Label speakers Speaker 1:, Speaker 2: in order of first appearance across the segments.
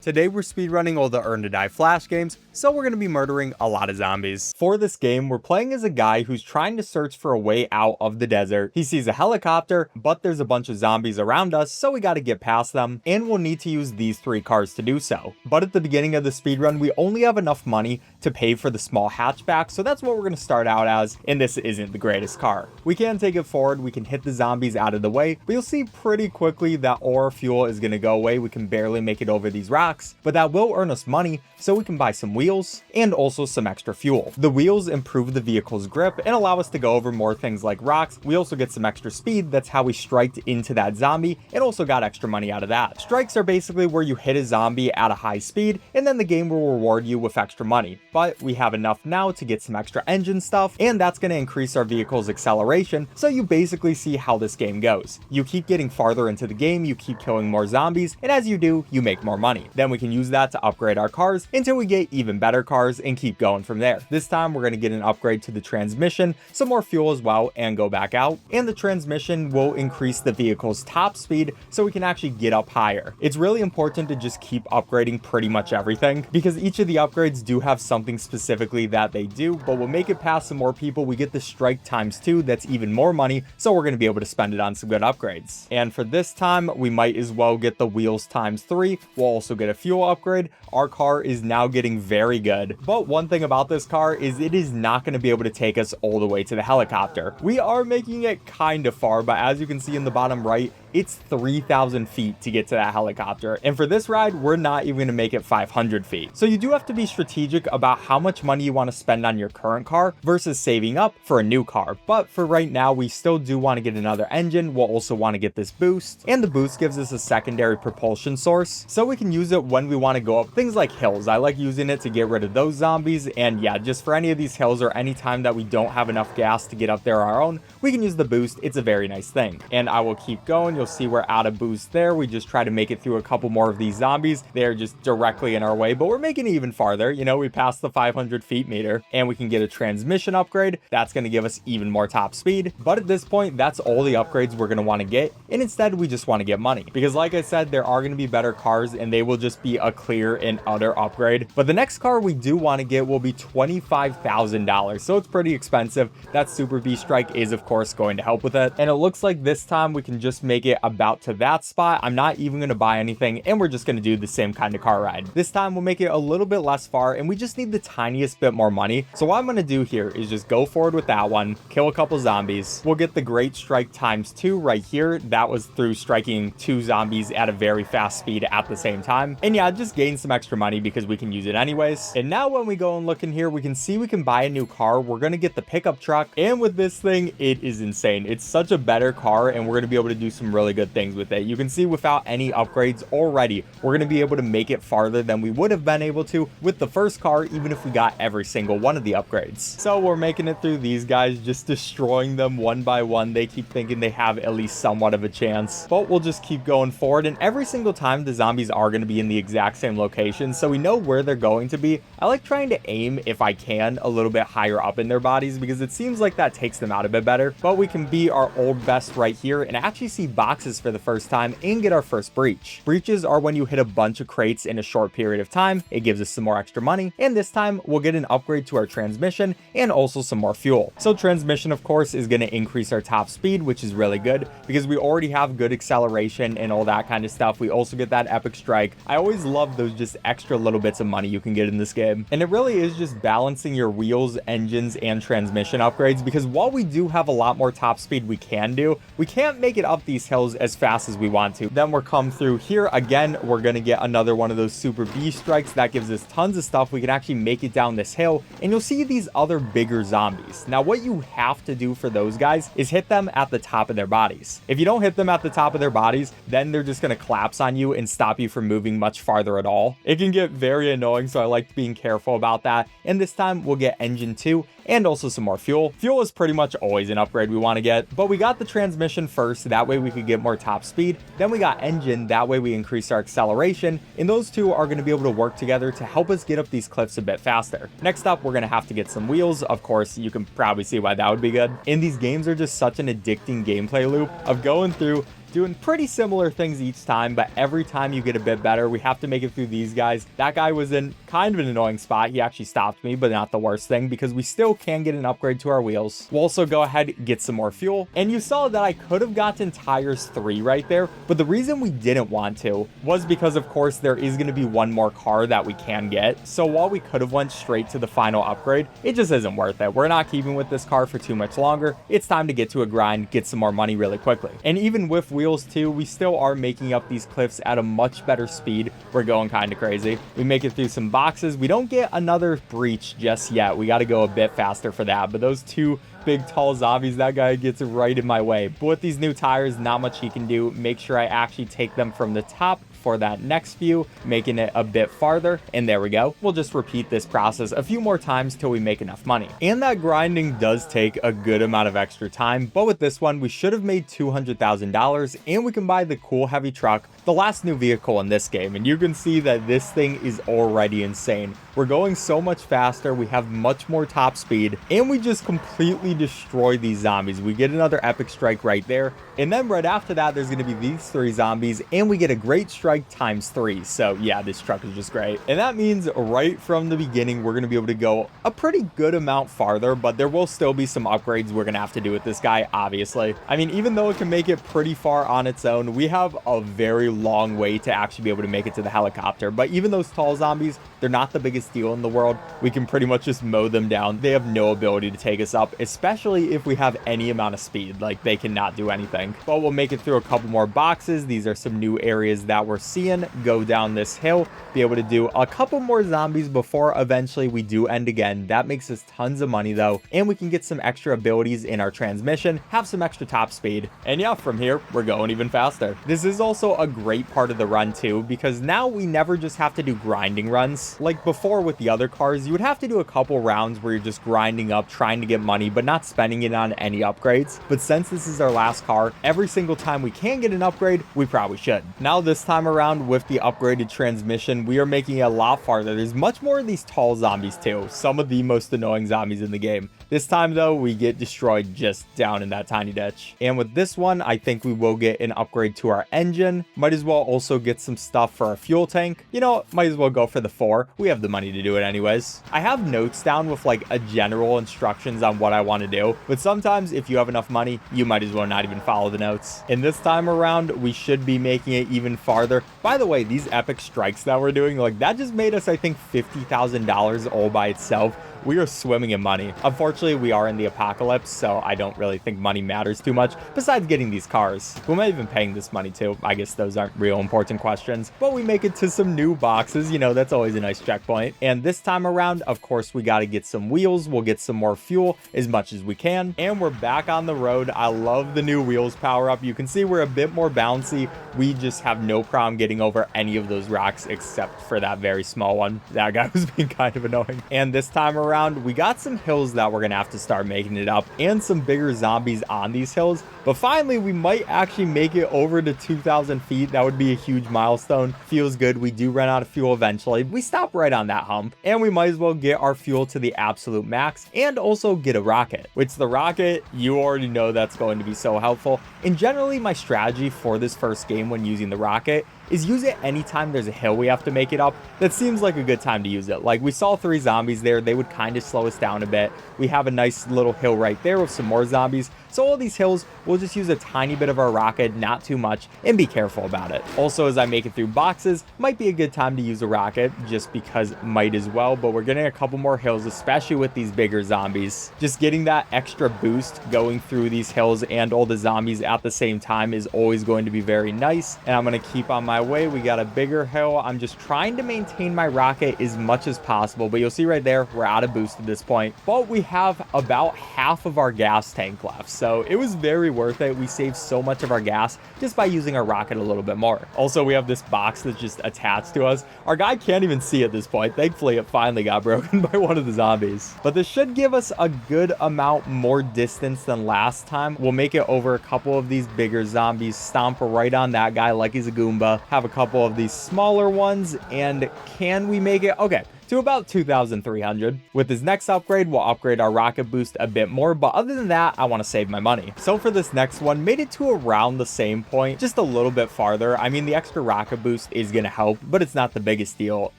Speaker 1: Today we're speedrunning all the Earn to Die Flash games, so we're going to be murdering a lot of zombies. For this game, we're playing as a guy who's trying to search for a way out of the desert. He sees a helicopter, but there's a bunch of zombies around us, so we got to get past them, and we'll need to use these 3 cars to do so. But at the beginning of the speedrun, we only have enough money to pay for the small hatchback, so that's what we're going to start out as, and this isn't the greatest car. We can take it forward, we can hit the zombies out of the way, but you'll see pretty quickly that all our fuel is going to go away. We can barely make it over these rocks. But that will earn us money so we can buy some wheels and also some extra fuel. The wheels improve the vehicle's grip and allow us to go over more things like rocks. We also get some extra speed. That's how we striked into that zombie and also got extra money out of that. Strikes are basically where you hit a zombie at a high speed and then the game will reward you with extra money. But we have enough now to get some extra engine stuff, and that's going to increase our vehicle's acceleration. So you basically see how this game goes. You keep getting farther into the game, you keep killing more zombies, and as you do, you make more money. Then we can use that to upgrade our cars until we get even better cars and keep going from there. This time we're going to get an upgrade to the transmission, some more fuel as well, and go back out. And the transmission will increase the vehicle's top speed so we can actually get up higher. It's really important to just keep upgrading pretty much everything because each of the upgrades do have something specifically that they do, but we'll make it past some more people. We get the strike ×2, that's even more money, so we're going to be able to spend it on some good upgrades. And for this time, we might as well get the wheels ×3. We'll also get a fuel upgrade. Our car is now getting very good, but one thing about this car is it is not going to be able to take us all the way to the helicopter. We are making it kind of far, but as you can see in the bottom right, it's 3,000 feet to get to that helicopter. And for this ride, we're not even going to make it 500 feet. So you do have to be strategic about how much money you want to spend on your current car versus saving up for a new car. But for right now, we still do want to get another engine. We'll also want to get this boost, and the boost gives us a secondary propulsion source, so we can use it when we want to go up things like hills. I like using it to get rid of those zombies, and yeah, just for any of these hills or any time that we don't have enough gas to get up there on our own, we can use the boost. It's a very nice thing. And I will keep going. You'll see we're out of boost there. We just try to make it through a couple more of these zombies. They're just directly in our way, but we're making it even farther. You know, we passed the 500 feet meter, and we can get a transmission upgrade. That's going to give us even more top speed. But at this point, that's all the upgrades we're going to want to get. And instead, we just want to get money because like I said, there are going to be better cars and they will just be a clear and utter upgrade. But the next car we do want to get will be $25,000. So it's pretty expensive. That Super B Strike is of course going to help with it. And it looks like this time we can just make it about to that spot. I'm not even going to buy anything, and we're just going to do the same kind of car ride. This time we'll make it a little bit less far, and we just need the tiniest bit more money. So what I'm going to do here is just go forward with that one, kill a couple zombies. We'll get the great strike ×2 right here. That was through striking 2 zombies at a very fast speed at the same time. And yeah, just gain some extra money because we can use it anyways. And now when we go and look in here, we can see we can buy a new car. We're going to get the pickup truck, and with this thing, it is insane. It's such a better car, and we're going to be able to do some really good things with it. You can see without any upgrades already, we're going to be able to make it farther than we would have been able to with the first car, even if we got every single one of the upgrades. So we're making it through these guys, just destroying them one by one. They keep thinking they have at least somewhat of a chance, but we'll just keep going forward. And every single time the zombies are going to be in the exact same location, so we know where they're going to be. I like trying to aim, if I can, a little bit higher up in their bodies because it seems like that takes them out a bit better. But we can be our old best right here and actually see boxes for the first time and get our first breach. Breaches are when you hit a bunch of crates in a short period of time. It gives us some more extra money, and this time we'll get an upgrade to our transmission and also some more fuel. So transmission of course is going to increase our top speed, which is really good because we already have good acceleration and all that kind of stuff. We also get that epic strike. I always love those just extra little bits of money you can get in this game, and it really is just balancing your wheels, engines, and transmission upgrades because while we do have a lot more top speed we can't make it up these hills as fast as we want to. Then we're come through here again, we're gonna get another one of those Super B strikes. That gives us tons of stuff. We can actually make it down this hill, and you'll see these other bigger zombies. Now what you have to do for those guys is hit them at the top of their bodies. If you don't hit them at the top of their bodies, then they're just gonna collapse on you and stop you from moving much farther at all. It can get very annoying, so I like being careful about that. And this time we'll get engine 2 and also some more fuel. Fuel is pretty much always an upgrade we want to get, but we got the transmission first, that way we could get more top speed. Then we got engine, that way we increase our acceleration, and those two are going to be able to work together to help us get up these cliffs a bit faster. Next up, we're going to have to get some wheels. Of course, you can probably see why that would be good. And these games are just such an addicting gameplay loop of going through, doing pretty similar things each time, but every time you get a bit better. We have to make it through these guys. That guy was in kind of an annoying spot. He actually stopped me, but not the worst thing, because we still can get an upgrade to our wheels. We'll also go ahead and get some more fuel. And you saw that I could have gotten tires 3 right there, but the reason we didn't want to was because, of course, there is going to be one more car that we can get. So while we could have went straight to the final upgrade, it just isn't worth it. We're not keeping with this car for too much longer. It's time to get to a grind, get some more money really quickly. And even with wheels too, we still are making up these cliffs at a much better speed. We're going kind of crazy. We make it through some boxes. We don't get another breach just yet. We got to go a bit faster for that. But those 2 big tall zombies, that guy gets right in my way. But with these new tires, not much he can do. Make sure I actually take them from the top for that next view, making it a bit farther, and there we go. We'll just repeat this process a few more times till we make enough money. And that grinding does take a good amount of extra time, but with this one we should have made $200,000, and we can buy the cool heavy truck, the last new vehicle in this game, and you can see that this thing is already insane. We're going so much faster, we have much more top speed, and we just completely destroy these zombies. We get another epic strike right there, and then right after that there's going to be these 3 zombies, and we get a great strike times 3. So yeah, this truck is just great. And that means right from the beginning we're going to be able to go a pretty good amount farther, but there will still be some upgrades we're going to have to do with this guy, obviously. I mean, even though it can make it pretty far on its own, we have a very long way to actually be able to make it to the helicopter. But even those tall zombies, they're not the biggest deal in the world. We can pretty much just mow them down. They have no ability to take us up, especially if we have any amount of speed. Like, they cannot do anything. But we'll make it through a couple more boxes. These are some new areas that we're seeing. Go down this hill, be able to do a couple more zombies before eventually we do end again. That makes us tons of money though, and we can get some extra abilities in our transmission, have some extra top speed, and yeah, from here we're going even faster. This is also a great part of the run too, because now we never just have to do grinding runs. Like before with the other cars, you would have to do a couple rounds where you're just grinding up, trying to get money, but not spending it on any upgrades. But since this is our last car, every single time we can get an upgrade, we probably should. Now this time around with the upgraded transmission, we are making it a lot farther. There's much more of these tall zombies too, some of the most annoying zombies in the game. This time though, we get destroyed just down in that tiny ditch. And with this one, I think we will get an upgrade to our engine. Might as well also get some stuff for our fuel tank. You know, might as well go for the 4. We have the money to do it anyways. I have notes down with like a general instructions on what I want to do, but sometimes if you have enough money, you might as well not even follow the notes. And this time around, we should be making it even farther. By the way, these epic strikes that we're doing, like that just made us, I think, $50,000 all by itself. We are swimming in money. Unfortunately, we are in the apocalypse, so I don't really think money matters too much, besides getting these cars. Who am I even paying this money to? I guess those aren't real important questions. But we make it to some new boxes, you know, that's always a nice checkpoint. And this time around, of course, we got to get some wheels. We'll get some more fuel as much as we can. And we're back on the road. I love the new wheels power up. You can see we're a bit more bouncy. We just have no problem getting over any of those rocks except for that very small one. That guy was being kind of annoying. And this time around, we got some hills that we're gonna have to start making it up, and some bigger zombies on these hills. But finally, we might actually make it over to 2,000 feet. That would be a huge milestone. Feels good. We do run out of fuel eventually. We stop right on that hump, and we might as well get our fuel to the absolute max, and also get a rocket. Which the rocket, you already know that's going to be so helpful. And generally, my strategy for this first game when using the rocket is use it anytime there's a hill we have to make it up. That seems like a good time to use it. Like, we saw 3 zombies there. They would kind of slow us down a bit. We have a nice little hill right there with some more zombies. So all these hills, we'll just use a tiny bit of our rocket, not too much, and be careful about it. Also, as I make it through boxes, might be a good time to use a rocket, just because might as well. But we're getting a couple more hills, especially with these bigger zombies. Just getting that extra boost going through these hills and all the zombies at the same time is always going to be very nice. And I'm going to keep on my way. We got a bigger hill. I'm just trying to maintain my rocket as much as possible, but you'll see right there, we're out of boost at this point. But we have about half of our gas tank left, so it was very worth it. We saved so much of our gas just by using our rocket a little bit more. Also, we have this box that's just attached to us. Our guy can't even see at this point. Thankfully, it finally got broken by one of the zombies. But this should give us a good amount more distance than last time. We'll make it over a couple of these bigger zombies, stomp right on that guy like he's a Goomba, have a couple of these smaller ones, and can we make it? Okay. to about 2,300. With this next upgrade, we'll upgrade our rocket boost a bit more, but other than that, I want to save my money. So for this next one, made it to around the same point, just a little bit farther. I mean, the extra rocket boost is going to help, but it's not the biggest deal,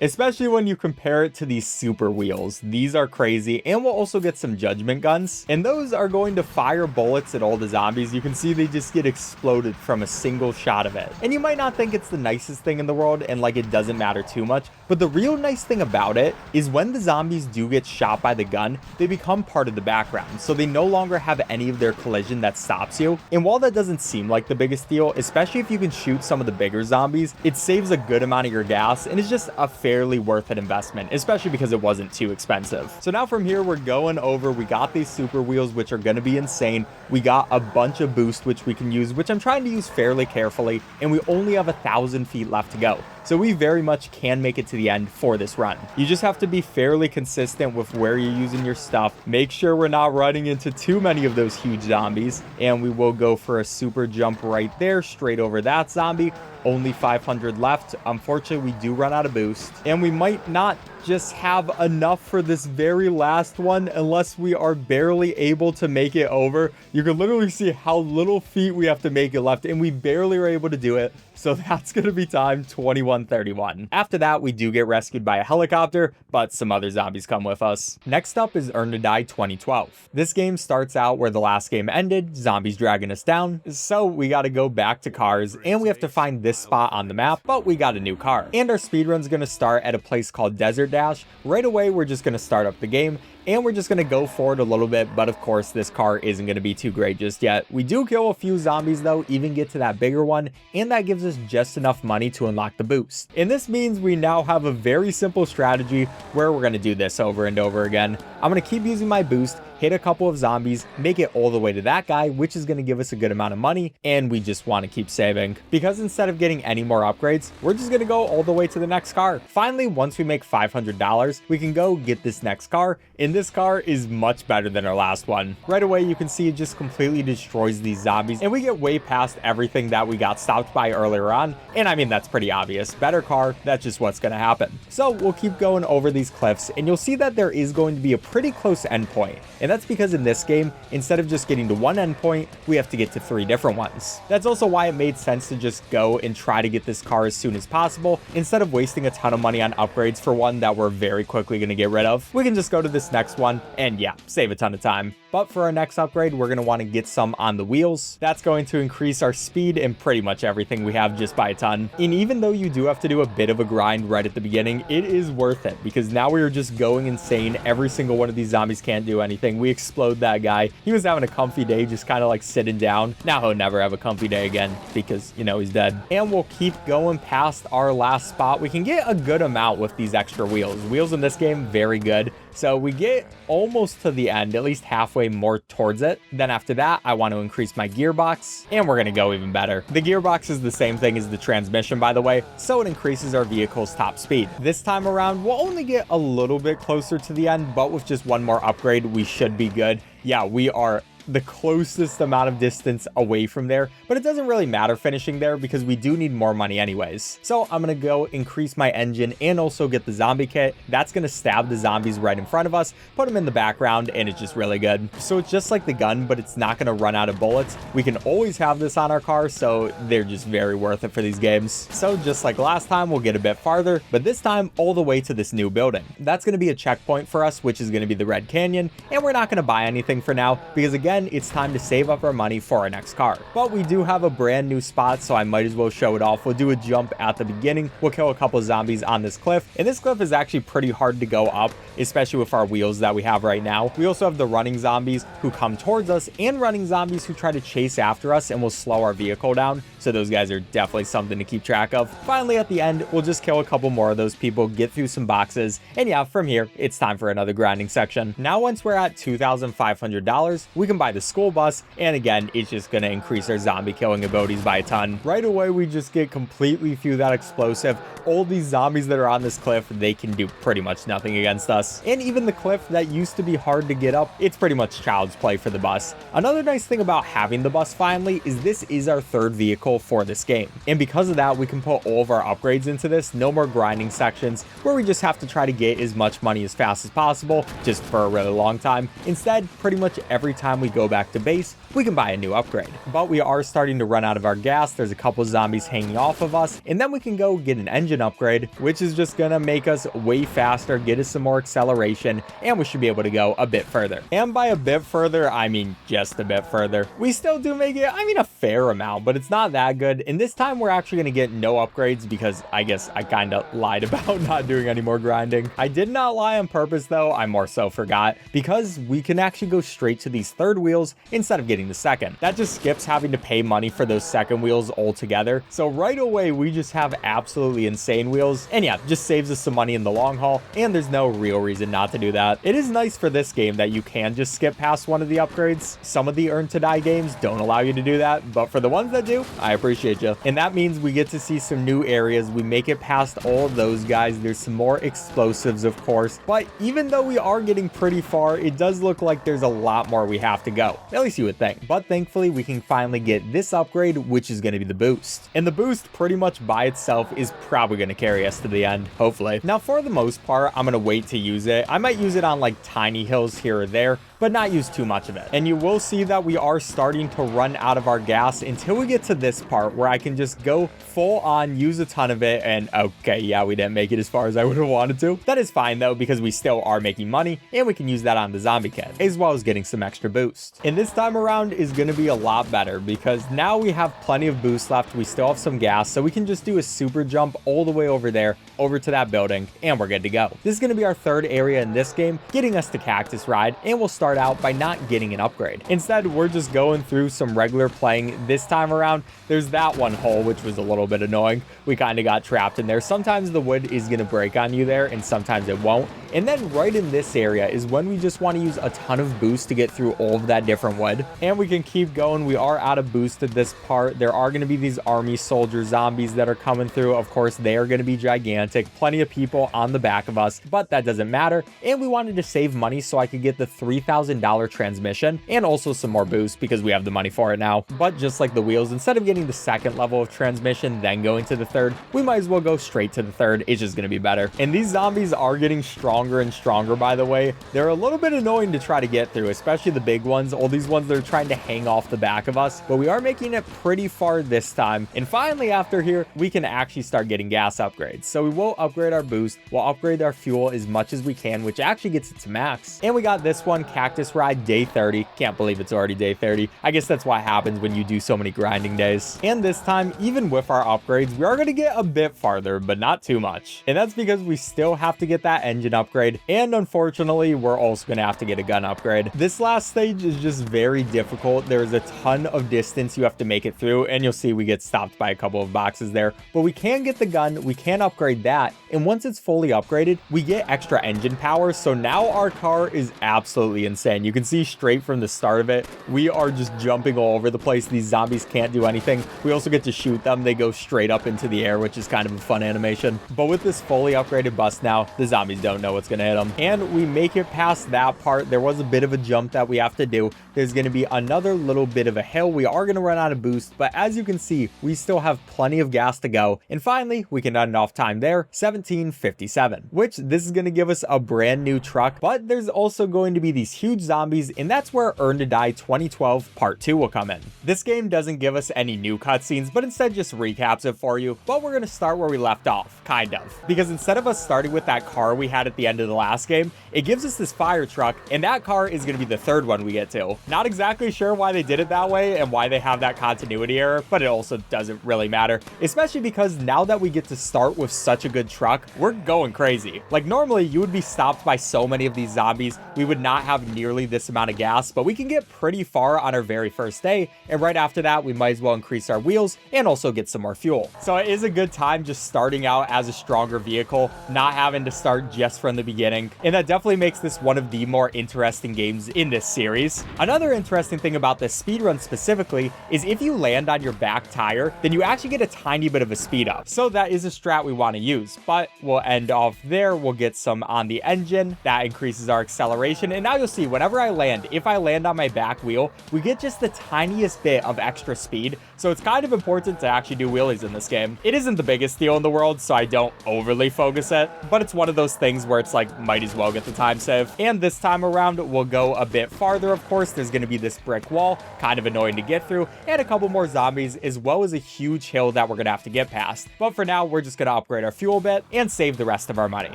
Speaker 1: especially when you compare it to these super wheels. These are crazy, and we'll also get some judgment guns, and those are going to fire bullets at all the zombies. You can see they just get exploded from a single shot of it. And you might not think it's the nicest thing in the world, and like it doesn't matter too much, but the real nice thing about it is when the zombies do get shot by the gun, they become part of the background, so they no longer have any of their collision that stops you. And while that doesn't seem like the biggest deal, especially if you can shoot some of the bigger zombies, it saves a good amount of your gas and is just a fairly worth it investment, especially because it wasn't too expensive. So now from here, we're going over. We got these super wheels, which are going to be insane. We got a bunch of boost, which we can use, which I'm trying to use fairly carefully, and we only have 1,000 feet left to go. So we very much can make it to the end for this run. You just have to be fairly consistent with where you're using your stuff. Make sure we're not running into too many of those huge zombies. And we will go for a super jump right there, straight over that zombie. Only 500 left. Unfortunately, we do run out of boost, and we might not just have enough for this very last one unless we are barely able to make it over. You can literally see how little feet we have to make it left, and we barely are able to do it. So that's going to be time 21:31. After that, we do get rescued by a helicopter, but some other zombies come with us. Next up is Earn to Die 2012. This game starts out where the last game ended, zombies dragging us down. So we got to go back to cars, and we have to find this spot on the map, but we got a new car. And our speedrun's going to start at a place called Desert Dash. Right away, we're just going to start up the game, and we're just going to go forward a little bit, but of course this car isn't going to be too great just yet. We do kill a few zombies though, even get to that bigger one, and that gives us just enough money to unlock the boost. And this means we now have a very simple strategy where we're going to do this over and over again. I'm going to keep using my boost, hit a couple of zombies, make it all the way to that guy, which is going to give us a good amount of money, and we just want to keep saving. Because instead of getting any more upgrades, we're just going to go all the way to the next car. Finally, once we make $500, we can go get this next car, and this car is much better than our last one. Right away, you can see it just completely destroys these zombies, and we get way past everything that we got stopped by earlier on, and I mean, that's pretty obvious. Better car, that's just what's going to happen. So we'll keep going over these cliffs, and you'll see that there is going to be a pretty close endpoint, and that's because in this game, instead of just getting to one endpoint, we have to get to 3 different ones. That's also why it made sense to just go and try to get this car as soon as possible, instead of wasting a ton of money on upgrades for one that we're very quickly going to get rid of. We can just go to this next one and yeah, save a ton of time. But for our next upgrade, we're going to want to get some on the wheels. That's going to increase our speed and pretty much everything we have just by a ton. And even though you do have to do a bit of a grind right at the beginning, it is worth it because now we are just going insane. Every single one of these zombies can't do anything. We explode that guy. He was having a comfy day, just kind of like sitting down. Now he'll never have a comfy day again because, you know, he's dead. And we'll keep going past our last spot. We can get a good amount with these extra wheels. Wheels in this game, very good. So we get almost to the end, at least halfway more towards it. Then after that, I want to increase my gearbox, and we're going to go even better. The gearbox is the same thing as the transmission, by the way, so it increases our vehicle's top speed. This time around, we'll only get a little bit closer to the end, but with just one more upgrade, we should be good. Yeah, we are the closest amount of distance away from there, but it doesn't really matter finishing there because we do need more money anyways. So I'm gonna go increase my engine and also get the zombie kit. That's gonna stab the zombies right in front of us, put them in the background, and it's just really good. So it's just like the gun, but it's not gonna run out of bullets. We can always have this on our car, so they're just very worth it for these games. So just like last time, we'll get a bit farther, but this time all the way to this new building. That's gonna be a checkpoint for us, which is gonna be the Red Canyon, and we're not gonna buy anything for now because again, it's time to save up our money for our next car. But we do have a brand new spot, so I might as well show it off. We'll do a jump at the beginning. We'll kill a couple zombies on this cliff, and this cliff is actually pretty hard to go up, especially with our wheels that we have right now. We also have the running zombies who come towards us and running zombies who try to chase after us and will slow our vehicle down. So those guys are definitely something to keep track of. Finally, at the end, we'll just kill a couple more of those people, get through some boxes, and yeah, from here, it's time for another grinding section. Now, once we're at $2,500, we can buy the school bus, and again, it's just gonna increase our zombie killing abilities by a ton. Right away, we just get completely through that explosive. All these zombies that are on this cliff, they can do pretty much nothing against us. And even the cliff that used to be hard to get up, it's pretty much child's play for the bus. Another nice thing about having the bus finally is this is our third vehicle for this game. And because of that, we can put all of our upgrades into this. No more grinding sections where we just have to try to get as much money as fast as possible just for a really long time. Instead, pretty much every time we go back to base, we can buy a new upgrade. But we are starting to run out of our gas. There's a couple zombies hanging off of us, and then we can go get an engine upgrade, which is just gonna make us way faster, get us some more acceleration, and we should be able to go a bit further. And by a bit further, I mean just a bit further. We still do make it, I mean, a fair amount, but it's not that good. And this time we're actually gonna get no upgrades because I guess I kind of lied about not doing any more grinding. I did not lie on purpose though, I more so forgot, because we can actually go straight to these third wheels instead of getting the second. That just skips having to pay money for those second wheels altogether. So right away, we just have absolutely insane wheels. And yeah, just saves us some money in the long haul. And there's no real reason not to do that. It is nice for this game that you can just skip past one of the upgrades. Some of the earn to die games don't allow you to do that. But for the ones that do, I appreciate you. And that means we get to see some new areas. We make it past all of those guys. There's some more explosives, of course. But even though we are getting pretty far, it does look like there's a lot more we have to go. At least you would think. But thankfully, we can finally get this upgrade, which is going to be the boost. And the boost pretty much by itself is probably going to carry us to the end, hopefully. Now, for the most part, I'm going to wait to use it. I might use it on like tiny hills here or there, but not use too much of it. And you will see that we are starting to run out of our gas until we get to this part where I can just go full on, use a ton of it, and okay, yeah, we didn't make it as far as I would have wanted to. That is fine though, because we still are making money, and we can use that on the zombie kit, as well as getting some extra boost. And this time around is going to be a lot better, because now we have plenty of boost left, we still have some gas, so we can just do a super jump all the way over there, over to that building, and we're good to go. This is going to be our third area in this game, getting us to Cactus Ride, and we'll start out by not getting an upgrade. Instead, we're just going through some regular playing. This time around, there's that one hole, which was a little bit annoying. We kind of got trapped in there. Sometimes the wood is going to break on you there, and sometimes it won't. And then right in this area is when we just want to use a ton of boost to get through all of that different wood. And we can keep going. We are out of boost at this part. There are going to be these army soldier zombies that are coming through. Of course, they are going to be gigantic. Plenty of people on the back of us, but that doesn't matter. And we wanted to save money so I could get the $3,000 transmission and also some more boost because we have the money for it now. But just like the wheels, instead of getting the second level of transmission, then going to the third, we might as well go straight to the third. It's just going to be better. And these zombies are getting stronger and stronger, by the way. They're a little bit annoying to try to get through, especially the big ones. All these ones that are trying to hang off the back of us, but we are making it pretty far this time. And finally, after here, we can actually start getting gas upgrades. So we will upgrade our boost. We'll upgrade our fuel as much as we can, which actually gets it to max. And we got this one, Cactus Ride Day 30. Can't believe it's already day 30. I guess that's what happens when you do so many grinding days. And this time, even with our upgrades, we are going to get a bit farther, but not too much. And that's because we still have to get that engine upgrade. And unfortunately, we're also going to have to get a gun upgrade. This last stage is just very difficult. There's a ton of distance you have to make it through, and you'll see we get stopped by a couple of boxes there. But we can get the gun, we can upgrade that, and once it's fully upgraded, we get extra engine power. So now our car is absolutely insane. You can see straight from the start of it, we are just jumping all over the place. These zombies can't do anything. We also get to shoot them. They go straight up into the air, which is kind of a fun animation. But with this fully upgraded bus now, the zombies don't know what's going to hit them. And we make it past that part. There was a bit of a jump that we have to do. There's going to be another little bit of a hill. We are going to run out of boost, but as you can see, we still have plenty of gas to go. And finally, we can end off time there, 17:57, which this is going to give us a brand new truck. But there's also going to be these huge zombies, and that's where Earn to Die 2012 Part 2 will come in. This game doesn't give us any new cutscenes, but instead just recaps it for you. But we're going to start where we left off, kind of. Because instead of us starting with that car we had at the end of the last game, it gives us this fire truck, and that car is going to be the third one we get to. Not exactly sure why they did it that way and why they have that continuity error, but it also doesn't really matter. Especially because now that we get to start with such a good truck, we're going crazy. Like normally you would be stopped by so many of these zombies, we would not have nearly this amount of gas, but we can get pretty far on our very first day, and right after that we might as well increase our wheels and also get some more fuel. So it is a good time just starting out as a stronger vehicle, not having to start just from the beginning, and that definitely makes this one of the more interesting games in this series. pace. Another interesting thing about this speedrun specifically is if you land on your back tire, then you actually get a tiny bit of a speed up. So that is a strat we want to use, but we'll end off there. We'll get some on the engine. That increases our acceleration. And now you'll see whenever I land, if I land on my back wheel, we get just the tiniest bit of extra speed. So it's kind of important to actually do wheelies in this game. It isn't the biggest deal in the world, so I don't overly focus it, but it's one of those things where it's like, might as well get the time save. And this time around, we'll go a bit farther. Of course, there's going to be this brick wall, kind of annoying to get through, and a couple more zombies, as well as a huge hill that we're going to have to get past. But for now, we're just going to upgrade our fuel bit and save the rest of our money.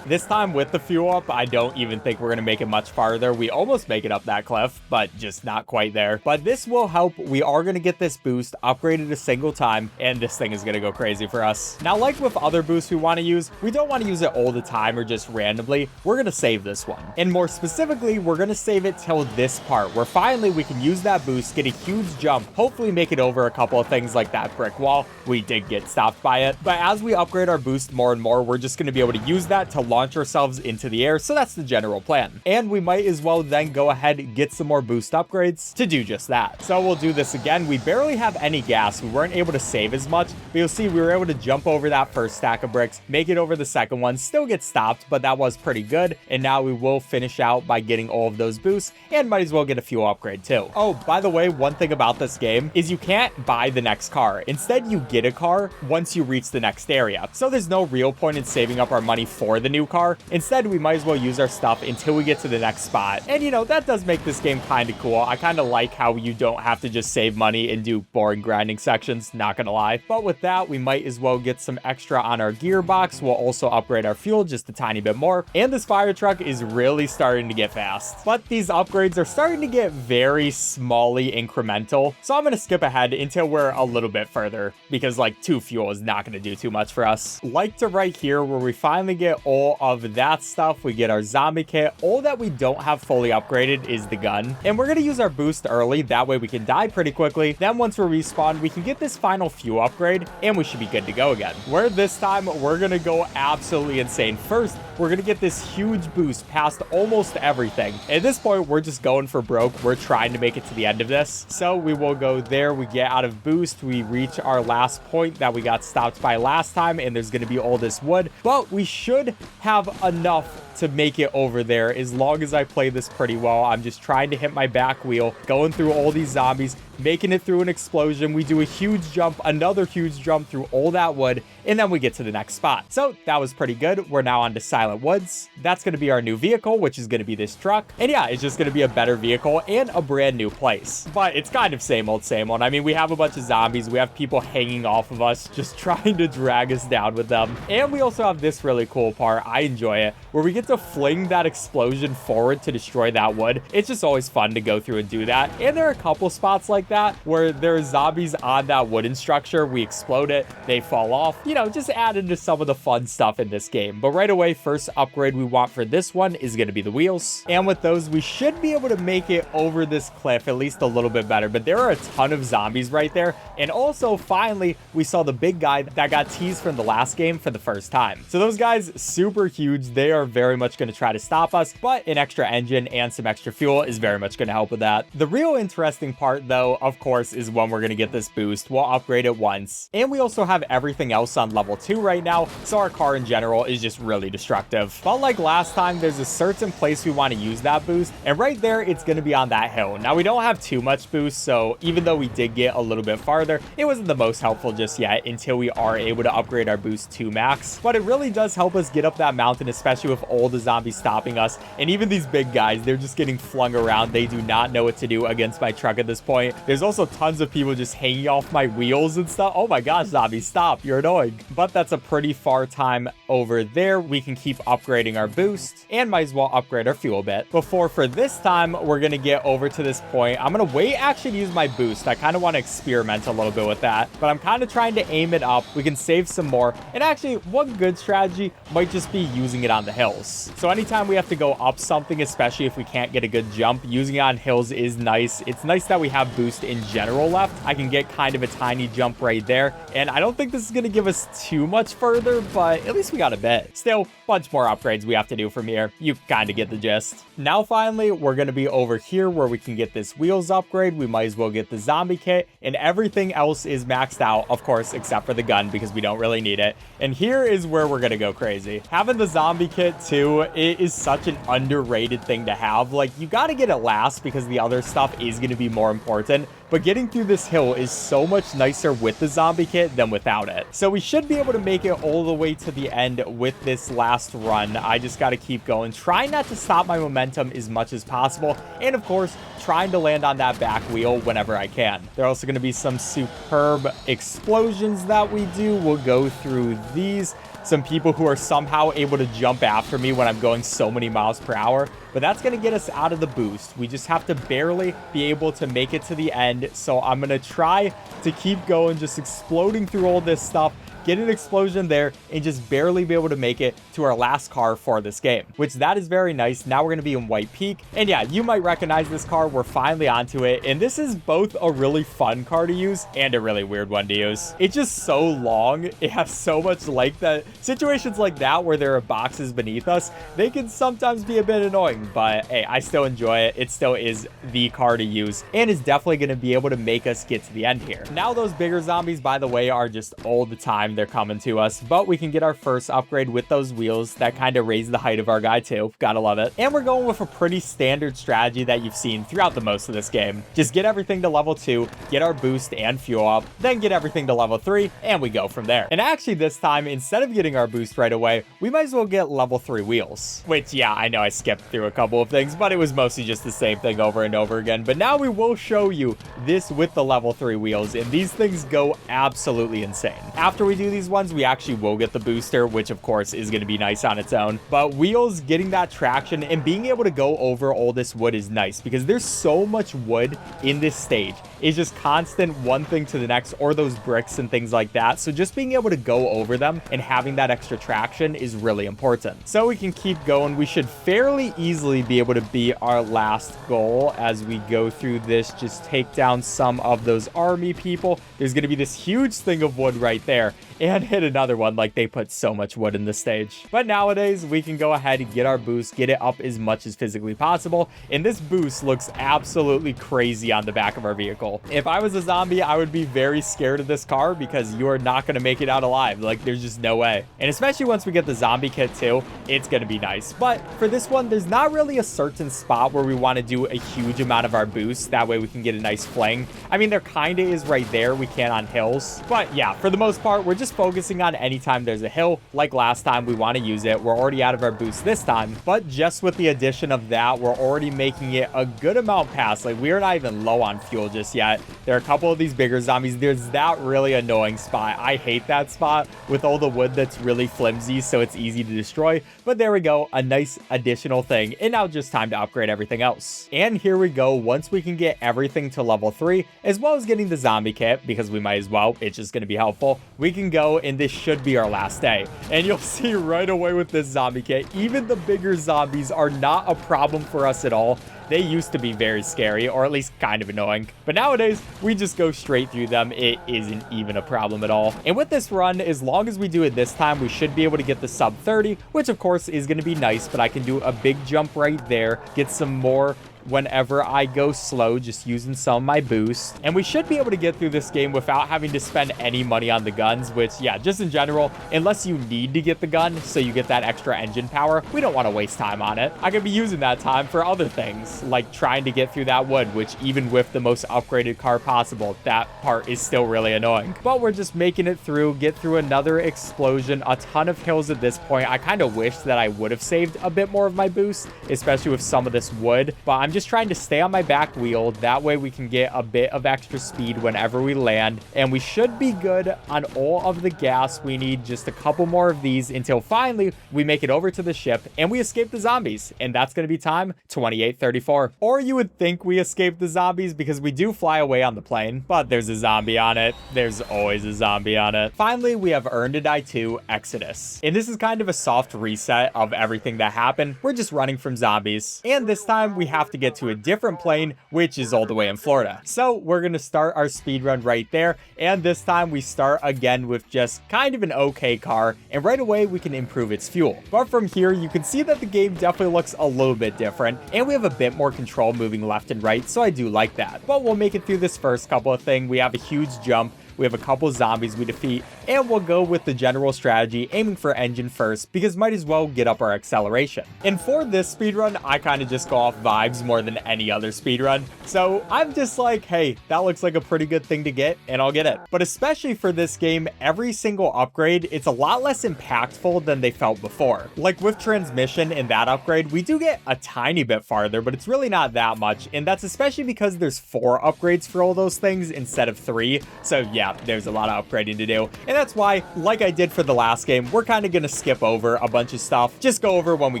Speaker 1: This time with the fuel up, I don't even think we're going to make it much farther. We almost make it up that cliff, but just not quite there. But this will help. We are going to get this boost upgraded a single time, and this thing is going to go crazy for us. Now, like with other boosts we want to use, we don't want to use it all the time or just randomly. We're going to save this one. And more specifically, we're going to save it till this part where finally we can use that boost, get a huge jump, hopefully make it over a couple of things like that brick wall. We did get stopped by it, but as we upgrade our boost more and more, we're just going to be able to use that to launch ourselves into the air. So that's the general plan. And we might as well then go ahead and get some more boost upgrades to do just that. So we'll do this again. We barely have any gas. We weren't able to save as much, but you'll see we were able to jump over that first stack of bricks, make it over the second one, still get stopped, but that was pretty good. And now we will finish out by getting all of those boosts and might as well get a fuel upgrade too. Oh, by the way, one thing about this game is you can't buy the next car. Instead, you get a car once you reach the next area. So there's no real point in saving up our money for the new car. Instead, we might as well use our stuff until we get to the next spot. And you know, that does make this game kind of cool. I kind of like how you don't have to just save money and do boring grinding sections, not gonna lie. But with that, we might as well get some extra on our gearbox. We'll also upgrade our fuel just a tiny bit more. And this fire truck is really starting to get fast. But these upgrades are starting to get very smally incremental. So I'm gonna skip ahead until we're a little bit further because like 2 fuel is not gonna do too much for us. Like to right here where we finally get all of that stuff. We get our zombie kit. All that we don't have fully upgraded is the gun. And we're gonna use our boost early. That way we can die pretty quickly. Then once we're respawned, we can get this final fuel upgrade and we should be good to go again. Where this time we're gonna go absolutely insane. First, we're gonna get this huge boost past almost everything. At this point, we're just going for broke. We're trying to make it to the end of this. So we will go there. We get out of boost. We reach our last point that we got stopped by last time, and there's gonna be all this wood, but we should have enough to make it over there as long as I play this pretty well. I'm just trying to hit my back wheel, going through all these zombies, making it through an explosion. We do a huge jump, another huge jump through all that wood, and then we get to the next spot. So that was pretty good. We're now on to Silent Woods. That's going to be our new vehicle, which is going to be this truck. And yeah, it's just going to be a better vehicle and a brand new place. But it's kind of same old, same old. I mean, we have a bunch of zombies. We have people hanging off of us, just trying to drag us down with them. And we also have this really cool part. I enjoy it, where we get to fling that explosion forward to destroy that wood. It's just always fun to go through and do that. And there are a couple spots like that where there are zombies on that wooden structure. We explode it, they fall off. You know, just add into some of the fun stuff in this game. But right away, first upgrade we want for this one is going to be the wheels. And with those, we should be able to make it over this cliff at least a little bit better. But there are a ton of zombies right there. And also, finally, we saw the big guy that got teased from the last game for the first time. So those guys, super huge. They are very much going to try to stop us, but an extra engine and some extra fuel is very much going to help with that. The real interesting part, though, of course, is when we're going to get this boost. We'll upgrade it once. And we also have everything else on level 2 right now, so our car in general is just really destructive. But like last time, there's a certain place we want to use that boost, and right there, it's going to be on that hill. Now, we don't have too much boost, so even though we did get a little bit farther, it wasn't the most helpful just yet until we are able to upgrade our boost to max. But it really does help us get up that mountain, especially with all the zombies stopping us. And even these big guys, they're just getting flung around. They do not know what to do against my truck at this point. There's also tons of people just hanging off my wheels and stuff. Oh my gosh, zombies, stop. You're annoying. But that's a pretty far time over there. We can keep upgrading our boost and might as well upgrade our fuel bit. Before for this time, we're going to get over to this point. I'm going to wait actually to use my boost. I kind of want to experiment a little bit with that, but I'm kind of trying to aim it up. We can save some more. And actually, one good strategy might just be using it on the hills. So anytime we have to go up something, especially if we can't get a good jump, using it on hills is nice. It's nice that we have boost in general left. I can get kind of a tiny jump right there. And I don't think this is going to give us too much further, but at least we got a bit. Still, bunch more upgrades we have to do from here. You kind of get the gist. Now, finally, we're going to be over here where we can get this wheels upgrade. We might as well get the zombie kit, and everything else is maxed out, of course, except for the gun because we don't really need it. And here is where we're going to go crazy. Having the zombie kit too, it is such an underrated thing to have. Like, you got to get it last because the other stuff is going to be more important. But getting through this hill is so much nicer with the zombie kit than without it. So we should be able to make it all the way to the end with this last run. I just got to keep going, trying not to stop my momentum as much as possible. And of course, trying to land on that back wheel whenever I can. There are also going to be some superb explosions that we do. We'll go through these. Some people who are somehow able to jump after me when I'm going so many miles per hour. But that's going to get us out of the boost. We just have to barely be able to make it to the end. So I'm going to try to keep going, just exploding through all this stuff, get an explosion there, and just barely be able to make it to our last car for this game, which that is very nice. Now we're going to be in White Peak. And yeah, you might recognize this car. We're finally onto it. And this is both a really fun car to use and a really weird one to use. It's just so long. It has so much like that. Situations like that where there are boxes beneath us, they can sometimes be a bit annoying. But hey, I still enjoy it. It still is the car to use and is definitely going to be able to make us get to the end here. Now those bigger zombies, by the way, are just all the time. They're coming to us, but we can get our first upgrade with those wheels that kind of raise the height of our guy too. Gotta love it. And we're going with a pretty standard strategy that you've seen throughout the most of this game. Just get everything to level 2, get our boost and fuel up, then get everything to level 3, and we go from there. And actually this time, instead of getting our boost right away, we might as well get level 3 wheels. Which, yeah, I know I skipped through a couple of things, but it was mostly just the same thing over and over again. But now we will show you this with the level 3 wheels, and these things go absolutely insane. After we do these ones, we actually will get the booster, which of course is going to be nice on its own. But wheels, getting that traction and being able to go over all this wood is nice because there's so much wood in this stage. It's just constant one thing to the next, or those bricks and things like that. So just being able to go over them and having that extra traction is really important. So we can keep going. We should fairly easily be able to beat our last goal as we go through this. Just take down some of those army people. There's going to be this huge thing of wood right there, and hit another one. Like, they put so much wood in this stage. But nowadays we can go ahead and get our boost, get it up as much as physically possible, and this boost looks absolutely crazy on the back of our vehicle. If I was a zombie, I would be very scared of this car because you are not going to make it out alive. Like, there's just no way. And especially once we get the zombie kit too, it's going to be nice. But for this one, there's not really a certain spot where we want to do a huge amount of our boost. That way we can get a nice fling. I mean, there kind of is right there. We can on hills. But yeah, for the most part, we're just focusing on anytime there's a hill. Like last time, we want to use it. We're already out of our boost this time. But just with the addition of that, we're already making it a good amount past. Like, we are not even low on fuel just yet. There are a couple of these bigger zombies. There's that really annoying spot. I hate that spot with all the wood that's really flimsy, so it's easy to destroy. But there we go, a nice additional thing. And now just time to upgrade everything else. And here we go. Once we can get everything to level 3, as well as getting the zombie kit, because we might as well, it's just going to be helpful, we can go, and this should be our last day. And you'll see right away with this zombie kit, even the bigger zombies are not a problem for us at all. They used to be very scary, or at least kind of annoying. But nowadays, we just go straight through them. It isn't even a problem at all. And with this run, as long as we do it this time, we should be able to get the sub 30, which of course is going to be nice, but I can do a big jump right there, get some more whenever I go slow, just using some of my boost. And we should be able to get through this game without having to spend any money on the guns, which, yeah, just in general, unless you need to get the gun so you get that extra engine power, we don't want to waste time on it. I could be using that time for other things, like trying to get through that wood, which even with the most upgraded car possible, that part is still really annoying. But we're just making it through, get through another explosion, a ton of hills at this point. I kind of wish that I would have saved a bit more of my boost, especially with some of this wood, but I'm just trying to stay on my back wheel. That way we can get a bit of extra speed whenever we land, and we should be good on all of the gas. We need just a couple more of these until finally we make it over to the ship and we escape the zombies, and that's going to be time 28:34. Or you would think we escaped the zombies because we do fly away on the plane, but there's a zombie on it. There's always a zombie on it. Finally, we have Earn to Die 2 Exodus, and this is kind of a soft reset of everything that happened. We're just running from zombies, and this time we have to get to a different plane, which is all the way in Florida. So we're going to start our speedrun right there, and this time we start again with just kind of an okay car, and right away we can improve its fuel. But from here, you can see that the game definitely looks a little bit different, and we have a bit more control moving left and right, so I do like that. But we'll make it through this first couple of things. We have a huge jump. We have a couple zombies we defeat, and we'll go with the general strategy, aiming for engine first, because might as well get up our acceleration. And for this speedrun, I kind of just go off vibes more than any other speedrun. So I'm just like, hey, that looks like a pretty good thing to get, and I'll get it. But especially for this game, every single upgrade, it's a lot less impactful than they felt before. Like with transmission in that upgrade, we do get a tiny bit farther, but it's really not that much. And that's especially because there's 4 upgrades for all those things instead of 3. So yeah, there's a lot of upgrading to do. And that's why, like I did for the last game, we're kind of going to skip over a bunch of stuff, just go over when we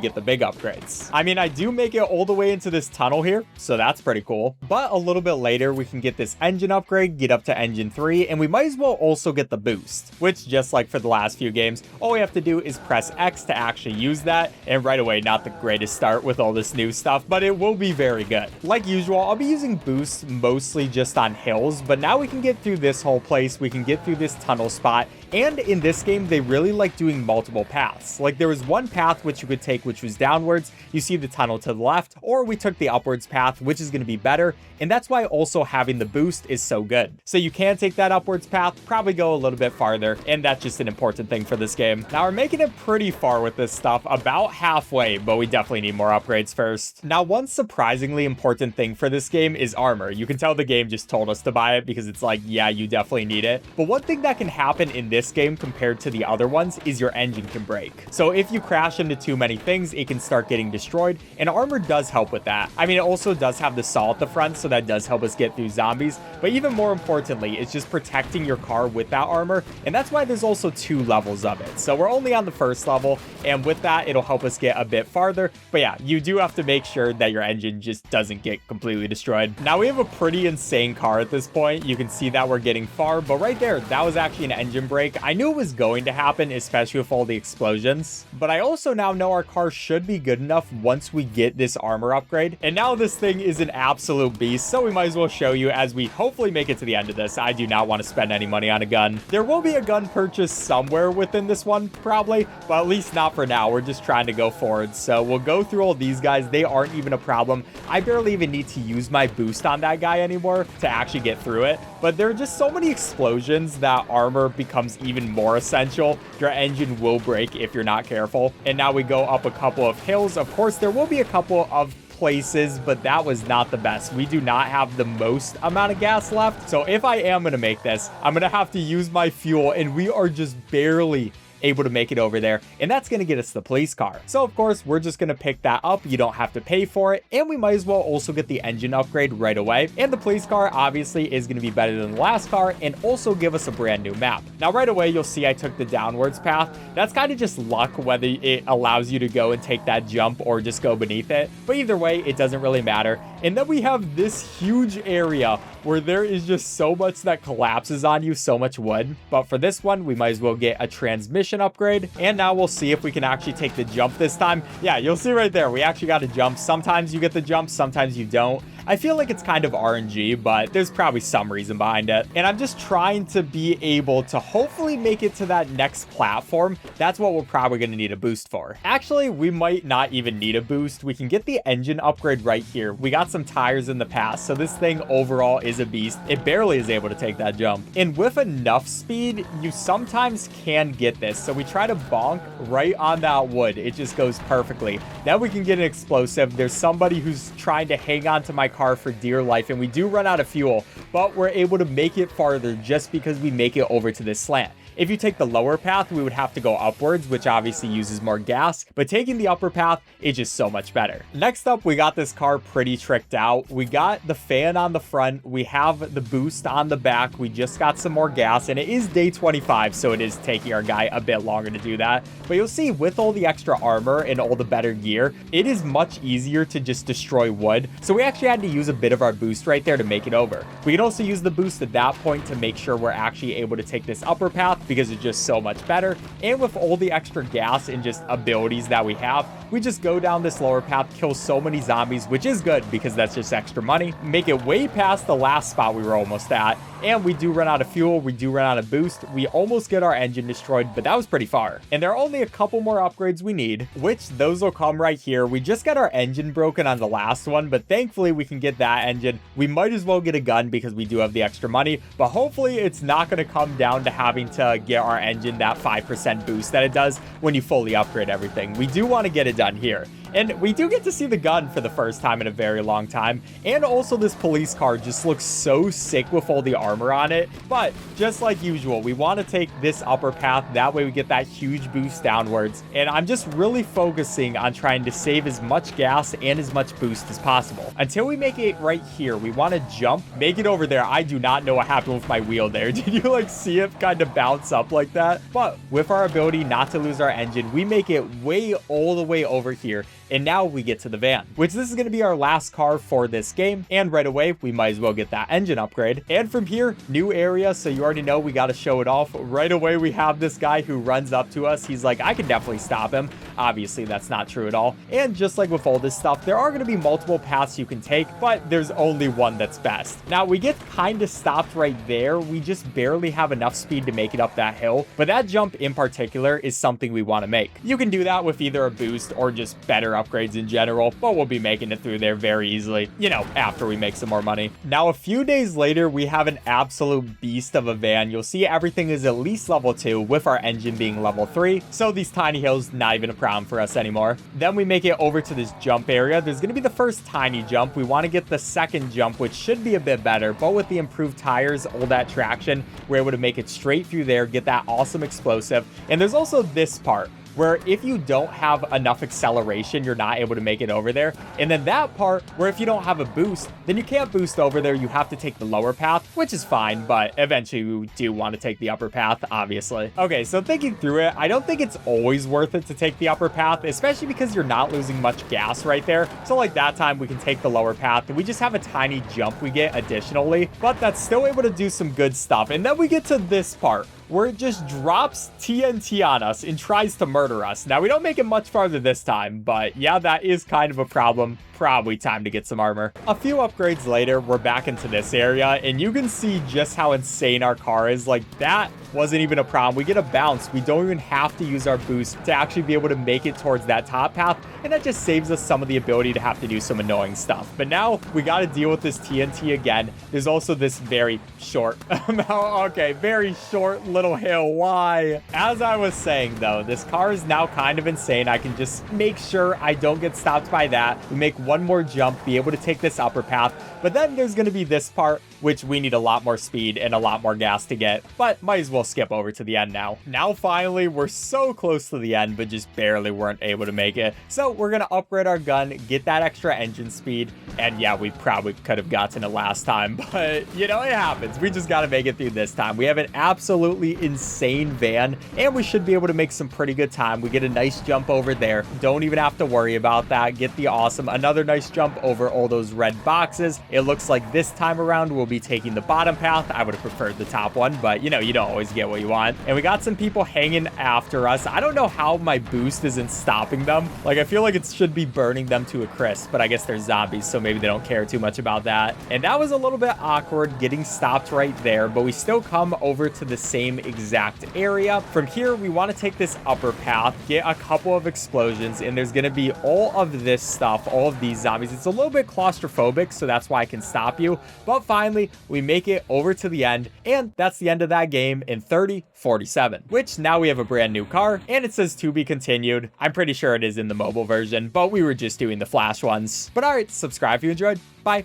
Speaker 1: get the big upgrades. I mean, I do make it all the way into this tunnel here, so that's pretty cool. But a little bit later, we can get this engine upgrade, get up to engine 3, and we might as well also get the boost, which just like for the last few games, all we have to do is press X to actually use that. And right away, not the greatest start with all this new stuff, but it will be very good. Like usual, I'll be using boosts mostly just on hills, but now we can get through this whole place. We can get through this tunnel spot, and in this game they really like doing multiple paths. Like there was one path which you could take which was downwards, you see the tunnel to the left, or we took the upwards path, which is going to be better, and that's why also having the boost is so good. So you can take that upwards path, probably go a little bit farther, and that's just an important thing for this game. Now we're making it pretty far with this stuff, about halfway, but we definitely need more upgrades first. Now one surprisingly important thing for this game is armor. You can tell the game just told us to buy it because it's like, yeah, you definitely need it. But one thing that can happen in this game compared to the other ones is your engine can break. So if you crash into too many things, it can start getting destroyed, and armor does help with that. I mean, it also does have the saw at the front, so that does help us get through zombies, but even more importantly, it's just protecting your car with that armor, and that's why there's also 2 levels of it. So we're only on the first level, and with that, it'll help us get a bit farther. But yeah, you do have to make sure that your engine just doesn't get completely destroyed. Now we have a pretty insane car at this point. You can see that we're getting far, but right there, that was actually an engine brake. I knew it was going to happen, especially with all the explosions, but I also now know our car should be good enough once we get this armor upgrade. And now this thing is an absolute beast, so we might as well show you as we hopefully make it to the end of this. I do not want to spend any money on a gun. There will be a gun purchase somewhere within this one, probably, but at least not for now. We're just trying to go forward. So we'll go through all these guys. They aren't even a problem. I barely even need to use my boost on that guy anymore to actually get through it, but there are just so many explosions that armor becomes even more essential. Your engine will break if you're not careful. And now we go up a couple of hills. Of course, there will be a couple of places, but that was not the best. We do not have the most amount of gas left. So if I am going to make this, I'm going to have to use my fuel, and we are just barely able to make it over there, and that's going to get us the police car. So of course, we're just going to pick that up. You don't have to pay for it, and we might as well also get the engine upgrade right away. And the police car obviously is going to be better than the last car and also give us a brand new map. Now right away, you'll see I took the downwards path. That's kind of just luck whether it allows you to go and take that jump or just go beneath it, but either way, it doesn't really matter. And then we have this huge area where there is just so much that collapses on you, so much wood. But for this one, we might as well get a transmission upgrade. And now we'll see if we can actually take the jump this time. Yeah, you'll see right there, we actually got a jump. Sometimes you get the jump, sometimes you don't. I feel like it's kind of RNG, but there's probably some reason behind it. And I'm just trying to be able to hopefully make it to that next platform. That's what we're probably going to need a boost for. Actually, we might not even need a boost. We can get the engine upgrade right here. We got some tires in the past, so this thing overall is a beast. It barely is able to take that jump. And with enough speed, you sometimes can get this. So we try to bonk right on that wood. It just goes perfectly. Now we can get an explosive. There's somebody who's trying to hang on to my car for dear life, and we do run out of fuel, but we're able to make it farther just because we make it over to this slant. If you take the lower path, we would have to go upwards, which obviously uses more gas, but taking the upper path is just so much better. Next up, we got this car pretty tricked out. We got the fan on the front, we have the boost on the back, we just got some more gas, and it is day 25, so it is taking our guy a bit longer to do that. But you'll see with all the extra armor and all the better gear, it is much easier to just destroy wood. So we actually had to use a bit of our boost right there to make it over. We can also use the boost at that point to make sure we're actually able to take this upper path, because it's just so much better. And with all the extra gas and just abilities that we have, we just go down this lower path, kill so many zombies, which is good because that's just extra money, make it way past the last spot we were almost at, and we do run out of fuel, we do run out of boost, we almost get our engine destroyed, but that was pretty far. And there are only a couple more upgrades we need, which those will come right here. We just got our engine broken on the last one, but thankfully we can get that engine. We might as well get a gun because we do have the extra money, but hopefully it's not going to come down to having to get our engine that 5% boost that it does when you fully upgrade everything. We do want to get it done here. And we do get to see the gun for the first time in a very long time. And also this police car just looks so sick with all the armor on it. But just like usual, we want to take this upper path. That way we get that huge boost downwards. And I'm just really focusing on trying to save as much gas and as much boost as possible. Until we make it right here, we want to jump, make it over there. I do not know what happened with my wheel there. Did you like see it kind of bounce up like that? But with our ability not to lose our engine, we make it way all the way over here. And now we get to the van, which this is going to be our last car for this game. And right away, we might as well get that engine upgrade. And from here, new area. So you already know we got to show it off. Right away, we have this guy who runs up to us. He's like, I can definitely stop him. Obviously, that's not true at all. And just like with all this stuff, there are going to be multiple paths you can take, but there's only one that's best. Now, we get kind of stopped right there. We just barely have enough speed to make it up that hill. But that jump in particular is something we want to make. You can do that with either a boost or just better upgrades in general, but we'll be making it through there very easily, you know, after we make some more money. Now, a few days later, we have an absolute beast of a van. You'll see everything is at least level 2 with our engine being level 3. So these tiny hills, not even a problem for us anymore. Then we make it over to this jump area. There's going to be the first tiny jump. We want to get the second jump, which should be a bit better, but with the improved tires, all that traction, we're able to make it straight through there, get that awesome explosive. And there's also this part where if you don't have enough acceleration, you're not able to make it over there. And then that part where if you don't have a boost, then you can't boost over there. You have to take the lower path, which is fine, but eventually we do want to take the upper path, obviously. Okay, so thinking through it, I don't think it's always worth it to take the upper path, especially because you're not losing much gas right there. So like that time we can take the lower path and we just have a tiny jump we get additionally, but that's still able to do some good stuff. And then we get to this part where it just drops TNT on us and tries to murder us. Now, we don't make it much farther this time, but yeah, that is kind of a problem. Probably time to get some armor. A few upgrades later, we're back into this area, and you can see just how insane our car is. Like, that wasn't even a problem. We get a bounce. We don't even have to use our boost to actually be able to make it towards that top path, and that just saves us some of the ability to have to do some annoying stuff. But now, we got to deal with this TNT again. There's also this very short very short little hill. Why? As I was saying, though, this car is now kind of insane. I can just make sure I don't get stopped by that. We make one more jump, be able to take this upper path, but then there's going to be this part which we need a lot more speed and a lot more gas to get, but might as well skip over to the end now. Now finally, we're so close to the end, but just barely weren't able to make it. So we're going to upgrade our gun, get that extra engine speed, and yeah, we probably could have gotten it last time, but you know, it happens. We just got to make it through this time. We have an absolutely insane van, and we should be able to make some pretty good time. We get a nice jump over there. Don't even have to worry about that. Get the awesome, another nice jump over all those red boxes. It looks like this time around we'll be taking the bottom path. I would have preferred the top one, but you know, you don't always get what you want. And we got some people hanging after us. I don't know how my boost isn't stopping them. Like, I feel like it should be burning them to a crisp, but I guess they're zombies, so maybe they don't care too much about that. And that was a little bit awkward getting stopped right there, but we still come over to the same exact area. From here, we want to take this upper path, get a couple of explosions, and there's going to be all of this stuff, all of these zombies. It's a little bit claustrophobic, so that's why I can stop you. But finally, we make it over to the end, and that's the end of that game in 30:47, which now we have a brand new car, and it says to be continued. I'm pretty sure it is in the mobile version, but we were just doing the flash ones. But all right, subscribe if you enjoyed. Bye.